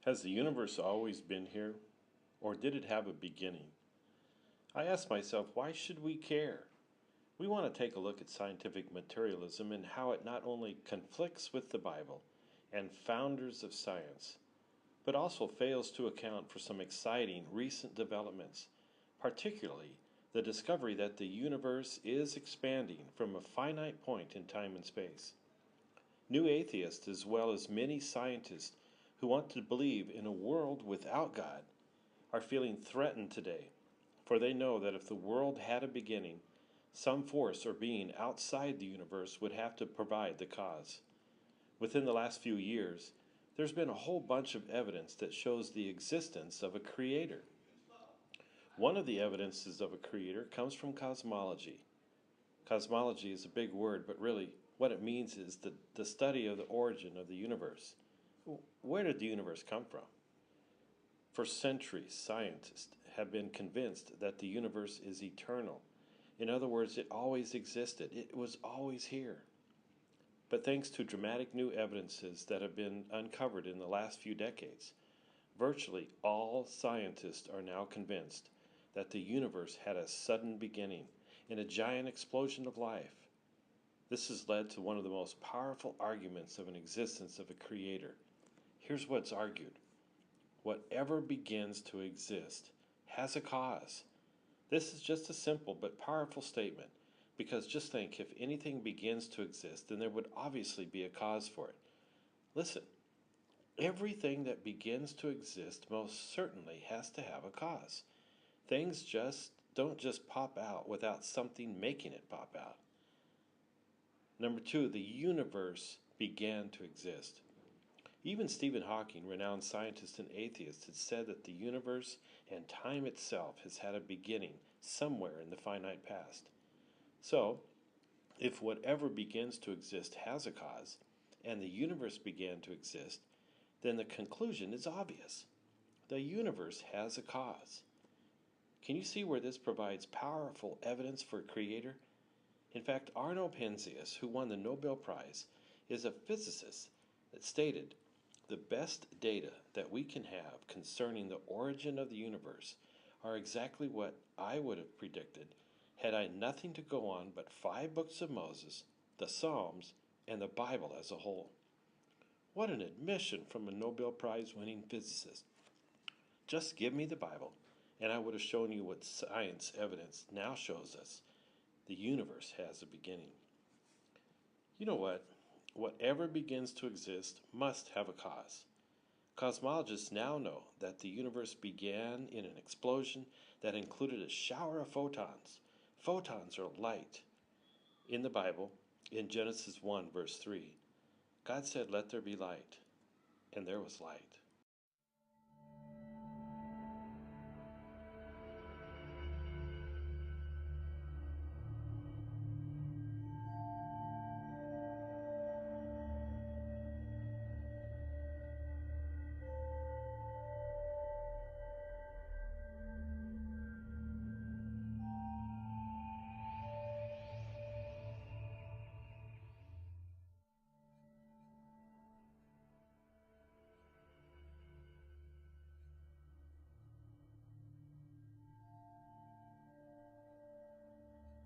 Has the universe always been here, or did it have a beginning? I ask myself, why should we care? We want to take a look at scientific materialism and how it not only conflicts with the Bible and founders of science, but also fails to account for some exciting recent developments, particularly the discovery that the universe is expanding from a finite point in time and space. New atheists, as well as many scientists who want to believe in a world without God, are feeling threatened today, for they know that if the world had a beginning, some force or being outside the universe would have to provide the cause. Within the last few years, there's been a whole bunch of evidence that shows the existence of a creator. One of the evidences of a creator comes from cosmology. Cosmology is a big word, but really what it means is the study of the origin of the universe. Where did the universe come from? For centuries, scientists have been convinced that the universe is eternal. In other words, it always existed. It was always here. But thanks to dramatic new evidences that have been uncovered in the last few decades, virtually all scientists are now convinced that the universe had a sudden beginning in a giant explosion of life. This has led to one of the most powerful arguments of an existence of a creator. Here's what's argued. Whatever begins to exist has a cause. This is just a simple but powerful statement, because just think, if anything begins to exist, then there would obviously be a cause for it. Listen, everything that begins to exist most certainly has to have a cause. Things don't just pop out without something making it pop out. Number two, the universe began to exist. Even Stephen Hawking, renowned scientist and atheist, had said that the universe and time itself has had a beginning somewhere in the finite past. So, if whatever begins to exist has a cause, and the universe began to exist, then the conclusion is obvious. The universe has a cause. Can you see where this provides powerful evidence for a creator? In fact, Arno Penzias, who won the Nobel Prize, is a physicist that stated, "The best data that we can have concerning the origin of the universe are exactly what I would have predicted had I nothing to go on but 5 books of Moses, the Psalms, and the Bible as a whole." What an admission from a Nobel Prize winning physicist. Just give me the Bible, and I would have shown you what science evidence now shows us. The universe has a beginning. You know what? Whatever begins to exist must have a cause. Cosmologists now know that the universe began in an explosion that included a shower of photons. Photons are light. In the Bible, in Genesis 1, verse 3, God said, "Let there be light," and there was light.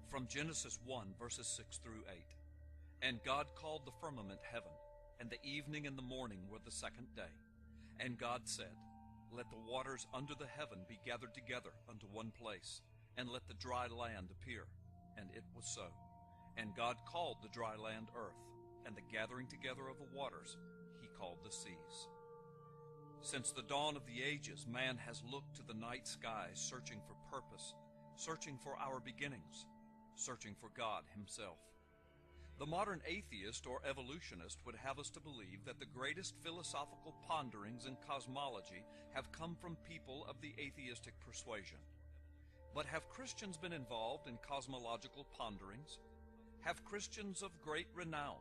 From Genesis 1, verses 6 through 8. And God called the firmament heaven, and the evening and the morning were the second day. And God said, Let the waters under the heaven be gathered together unto one place, and let the dry land appear. And it was so. And God called the dry land earth, and the gathering together of the waters he called the seas. Since the dawn of the ages, man has looked to the night skies, searching for purpose, searching for our beginnings, searching for God himself. The modern atheist or evolutionist would have us to believe that the greatest philosophical ponderings in cosmology have come from people of the atheistic persuasion. But have Christians been involved in cosmological ponderings? Have Christians of great renown,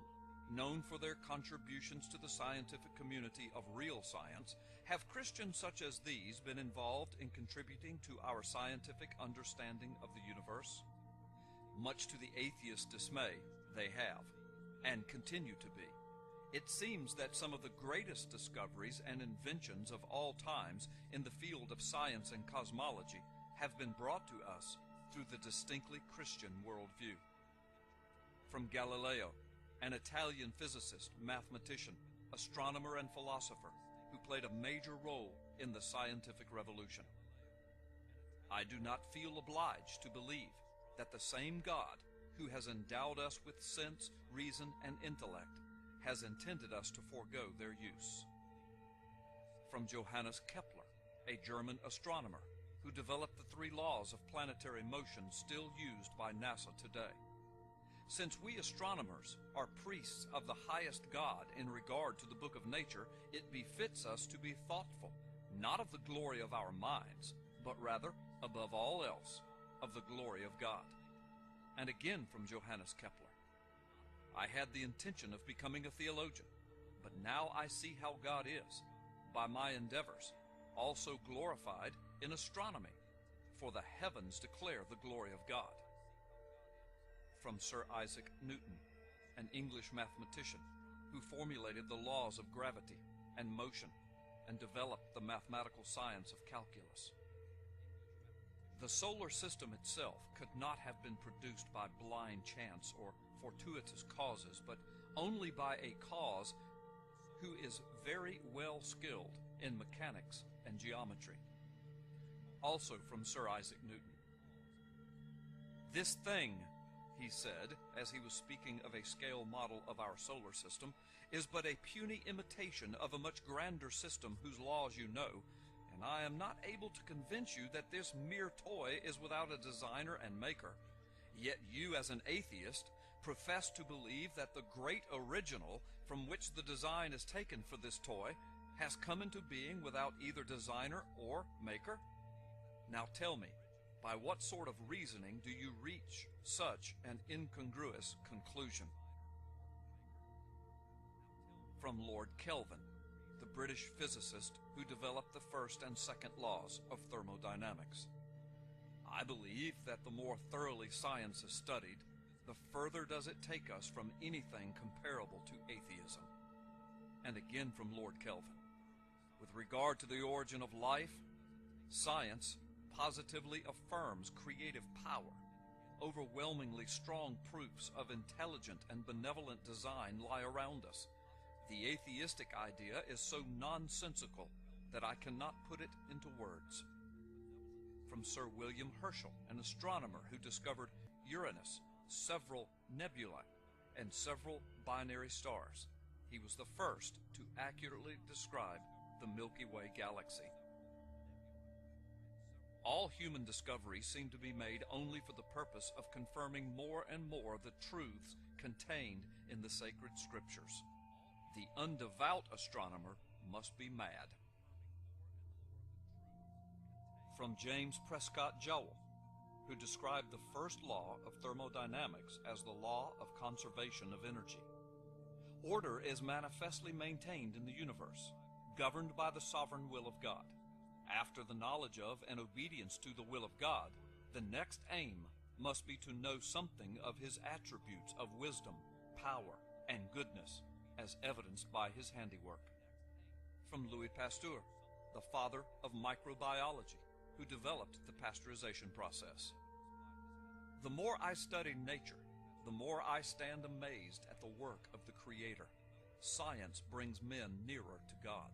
known for their contributions to the scientific community of real science, have Christians such as these been involved in contributing to our scientific understanding of the universe? Much to the atheist's dismay, they have, and continue to be. It seems that some of the greatest discoveries and inventions of all times in the field of science and cosmology have been brought to us through the distinctly Christian worldview. From Galileo, an Italian physicist, mathematician, astronomer, and philosopher who played a major role in the scientific revolution. I do not feel obliged to believe that the same God who has endowed us with sense, reason, and intellect has intended us to forego their use. From Johannes Kepler, a German astronomer who developed the 3 laws of planetary motion still used by NASA today. Since we astronomers are priests of the highest God in regard to the book of nature, it befits us to be thoughtful, not of the glory of our minds, but rather, above all else, of the glory of God. And again from Johannes Kepler, I had the intention of becoming a theologian, but now I see how God is, by my endeavors, also glorified in astronomy, for the heavens declare the glory of God. From Sir Isaac Newton, an English mathematician who formulated the laws of gravity and motion and developed the mathematical science of calculus. The solar system itself could not have been produced by blind chance or fortuitous causes, but only by a cause who is very well skilled in mechanics and geometry. Also from Sir Isaac Newton. This thing, he said, as he was speaking of a scale model of our solar system, is but a puny imitation of a much grander system whose laws you know, and I am not able to convince you that this mere toy is without a designer and maker. Yet you, as an atheist, profess to believe that the great original from which the design is taken for this toy has come into being without either designer or maker? Now tell me, by what sort of reasoning do you reach such an incongruous conclusion? From Lord Kelvin, the British physicist who developed the first and second laws of thermodynamics. I believe that the more thoroughly science is studied, the further does it take us from anything comparable to atheism. And again from Lord Kelvin, with regard to the origin of life, science positively affirms creative power. Overwhelmingly strong proofs of intelligent and benevolent design lie around us. The atheistic idea is so nonsensical that I cannot put it into words. From Sir William Herschel, an astronomer who discovered Uranus, several nebulae, and several binary stars. He was the first to accurately describe the Milky Way galaxy. All human discoveries seem to be made only for the purpose of confirming more and more the truths contained in the sacred scriptures. The undevout astronomer must be mad. From James Prescott Joule, who described the first law of thermodynamics as the law of conservation of energy. Order is manifestly maintained in the universe, governed by the sovereign will of God. After the knowledge of and obedience to the will of God, the next aim must be to know something of his attributes of wisdom, power, and goodness, as evidenced by his handiwork. From Louis Pasteur, the father of microbiology, who developed the pasteurization process. The more I study nature, the more I stand amazed at the work of the Creator. Science brings men nearer to God.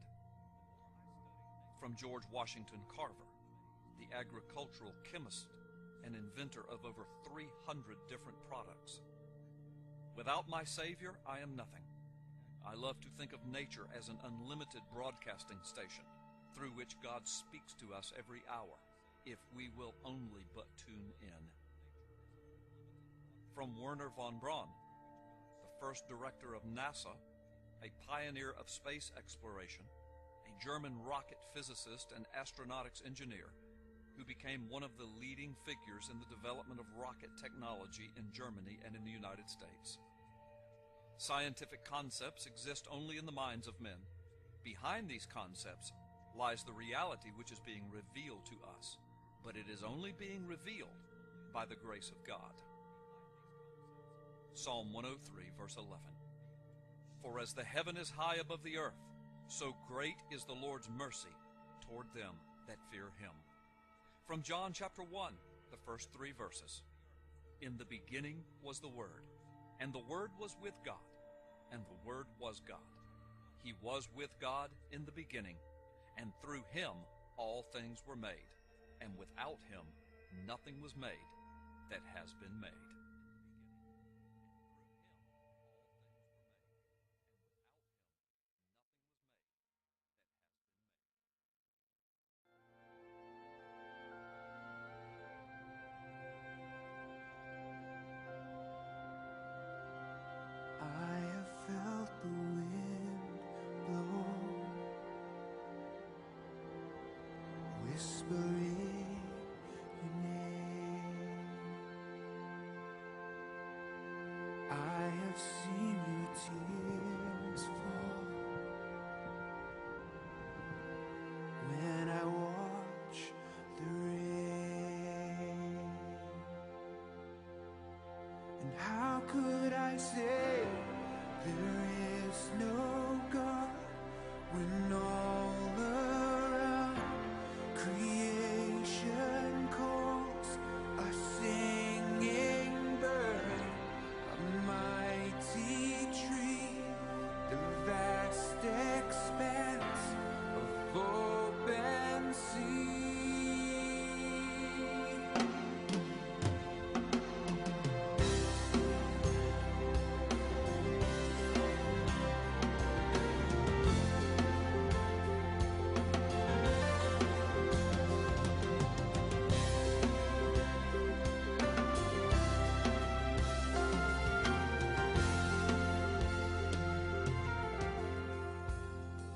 From George Washington Carver, the agricultural chemist and inventor of over 300 different products. Without my Savior, I am nothing. I love to think of nature as an unlimited broadcasting station through which God speaks to us every hour, if we will only but tune in. From Wernher von Braun, the first director of NASA, a pioneer of space exploration, a German rocket physicist and astronautics engineer, who became one of the leading figures in the development of rocket technology in Germany and in the United States. Scientific concepts exist only in the minds of men. Behind these concepts lies the reality which is being revealed to us, but it is only being revealed by the grace of God. Psalm 103, verse 11. For as the heaven is high above the earth, so great is the Lord's mercy toward them that fear him. From John chapter 1, the first 3 verses. In the beginning was the Word, and the Word was with God, and the Word was God. He was with God in the beginning, and through him all things were made, and without him nothing was made that has been made. I have felt the wind blow, whispering your name. I have seen your tears fall when I watch the rain. And how could I say there is no God when all around creation calls a singing bird, a mighty tree, the vast expanse of open sea?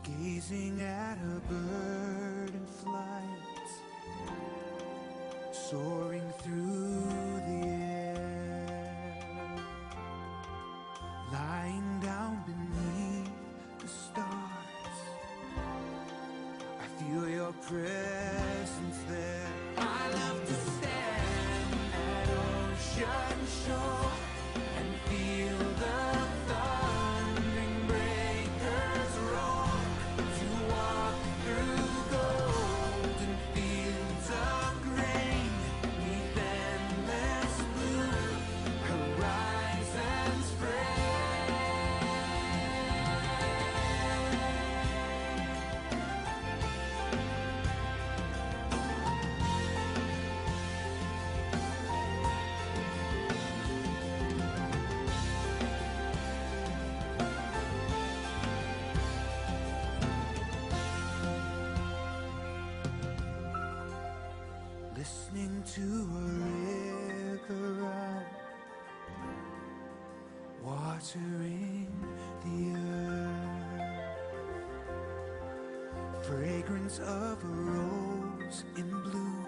Gazing at a bird in flight, soaring through the air, lying down beneath the stars, I feel your presence there. I love to stand at ocean shore and feel the thundering breakers roar, to walk through golden fields of grain, neath endless blue horizons spray. Listening to a river run, watering the earth, fragrance of a rose in bloom,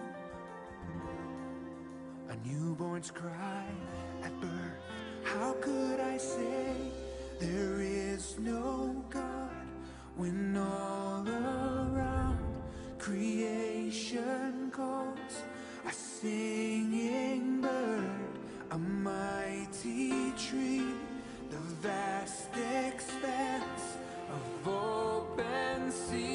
a newborn's cry at birth. How could I say there is no God when all around creation calls a singing bird, a mighty tree, the vast expanse of open sea?